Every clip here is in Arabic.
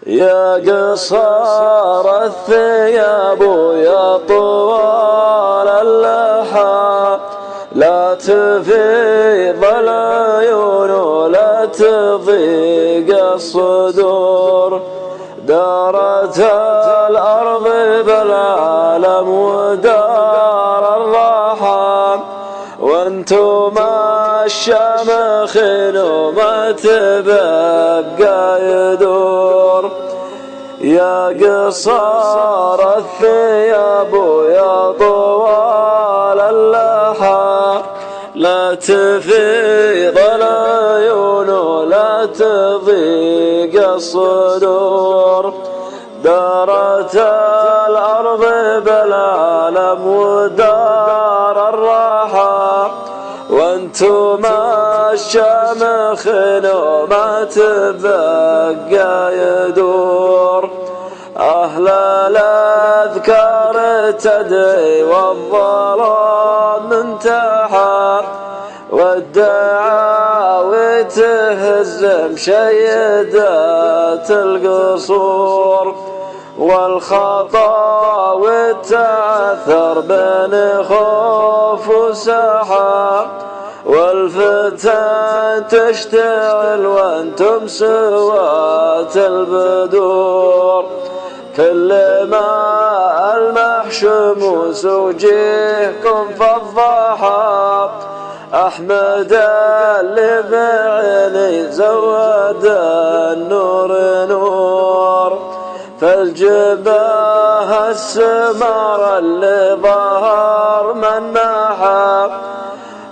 يا قصار الثياب ويا طوال اللحى، لا تفيض العيون ولا تضيق الصدور. دارت الأرض بالعالم ودار الراحة، وانتم الشامخين وما تبقى يدور. يا قصار الثياب ويا طوال اللحى، لا تفيض العيون ولا تضيق الصدور. دارت الأرض بالعالم ودار الراحة، وانتم الشامخين وما تبقى يدور. أهل الأذكار تدعي والظلام انتحى، والدعاوي تهزم شيدات القصور. والخطاوي تعثر بين خوف وسحاب، والفتن تشتعل وانتم سوات البدور. كل ما ألمح شموس وجيهكم فالضحى، أحمد اللي بعيني زود النور نور. فالجباه السمار اللي ظهر من محى،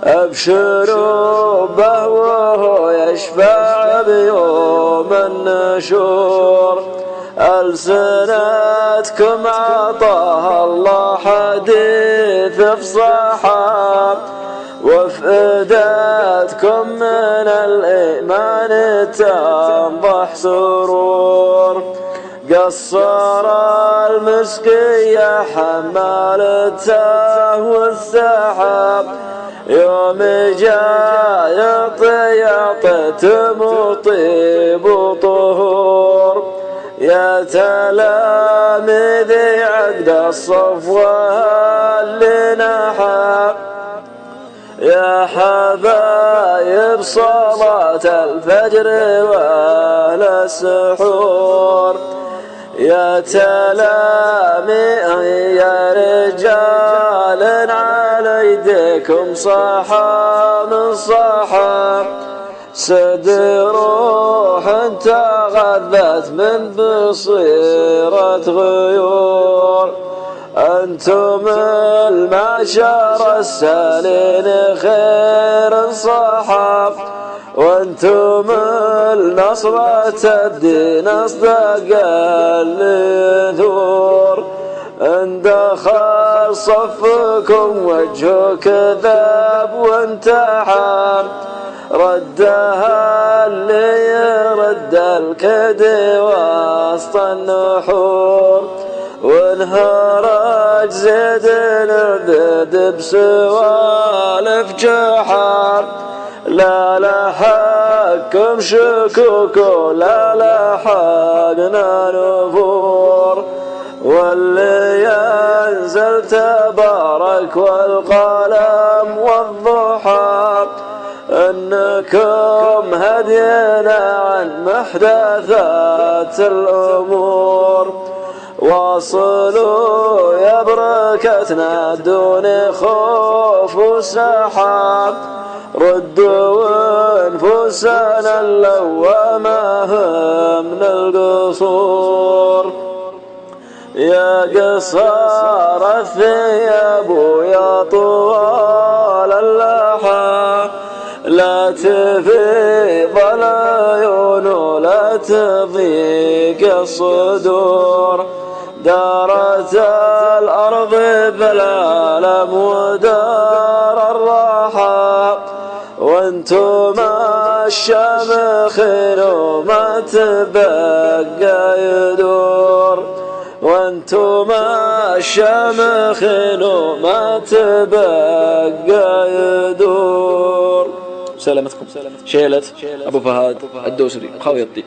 أبشروا به وهو يشفع بيوم النشور. ألسنتكم عطاها الله حديث افصحى، وافئدتكم من الإيمان تنضح سرور. قصر المسكية حمالته والسحاب، يوم جاء يعطيتم وطيب وطهور. يا تلاميذي عقد الصفوة اللي نحى، يا حبايب صلاة الفجر والسحور. يا تلاميذي يا رجال على يديكم صحا من صحا، سد روح تغذت من بصيرة غيور. أنتم المعشر السالين خير صحاب، وانتم النصرة الدين اصدق اللي يثور. ان دخل صفكم وجه كذاب وانتحى، ردها اللي يرد الكد وسط النحور. وانهرج زيد العبد بسوالف جحر، لا لحقكم شكوك ولا لحقنا نفور. واللي ينزل تبارك والقلم والضحى، انكم هدينا عن محدثات الامور. واصلوا يا بركتنا دون خوف وسحاب، ردوا انفسنا اللوامة من القصور. يا قصار الثياب ويا طوال اللحى، لا تفيض العيون ولا تضيق الصدور. دارت الأرض بالعالم ودار الراحة، وانتم الشامخين وما تبقى يدور. وانتم الشامخين وما تبقى يدور. سلامتكم. شيلة أبو فهد الدوسري خاوي الطيب.